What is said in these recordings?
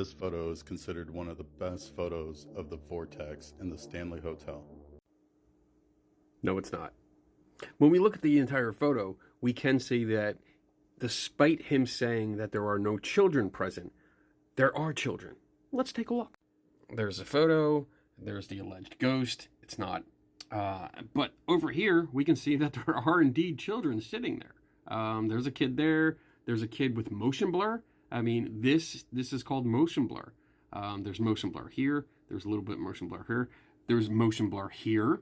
This photo is considered one of the best photos of the vortex in the Stanley Hotel. No, it's not. When we look at the entire photo, we can see that despite him saying that there are no children present, there are children. Let's take a look. There's a photo. There's the alleged ghost. It's not. But over here, we can see that there are indeed children sitting there. There's a kid there. There's a kid with motion blur. I mean, this is called motion blur. There's motion blur here. There's a little bit of motion blur here. There's motion blur here.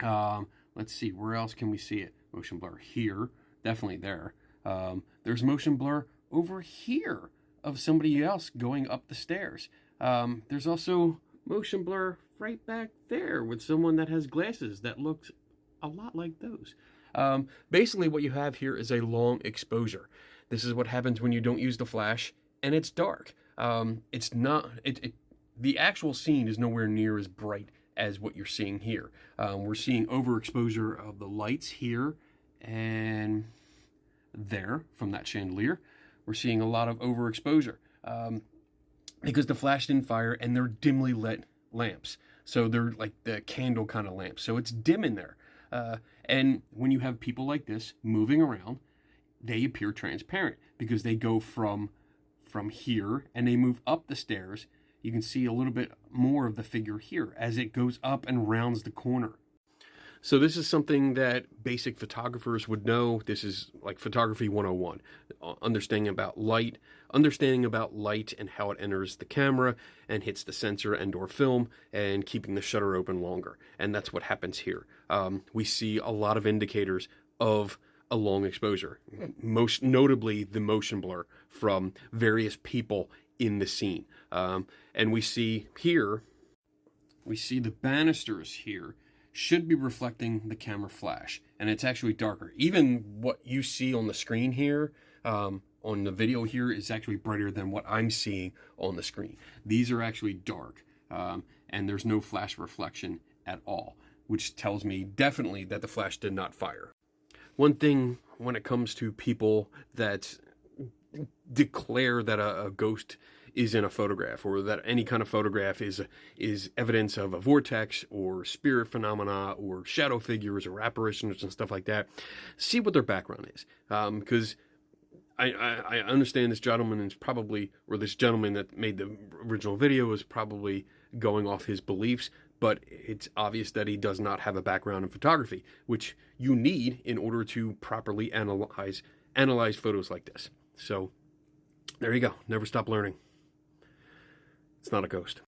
Let's see, where else can we see it? Motion blur here, definitely there. There's motion blur over here of somebody else going up the stairs. There's also motion blur right back there with someone that has glasses that looks a lot like those. Basically what you have here is a long exposure. This is what happens when you don't use the flash and it's dark. It's not, the actual scene is nowhere near as bright as what you're seeing here. We're seeing overexposure of the lights here and there from that chandelier. We're seeing a lot of overexposure because the flash didn't fire and they're dimly lit lamps. So they're like the candle kind of lamps. So it's dim in there. And when you have people like this moving around, they appear transparent because they go from here and they move up the stairs. You can see a little bit more of the figure here as it goes up and rounds the corner. So this is something that basic photographers would know. This is like photography 101. Understanding about light and how it enters the camera and hits the sensor and or film and keeping the shutter open longer. And that's what happens here. We see a lot of indicators of a long exposure, most notably the motion blur from various people in the scene. And we see here, we see the banisters here should be reflecting the camera flash, and it's actually darker. Even what you see on the screen here, on the video here, is actually brighter than what I'm seeing on the screen. These are actually dark, and there's no flash reflection at all, which tells me definitely that the flash did not fire. One thing when it comes to people that declare that a ghost is in a photograph, or that any kind of photograph is evidence of a vortex or spirit phenomena or shadow figures or apparitions and stuff like that, see what their background is. Because I understand this gentleman is probably, or this gentleman that made the original video is probably going off his beliefs, but it's obvious that he does not have a background in photography, which you need in order to properly analyze photos like this. So there you go. Never stop learning. It's not a ghost.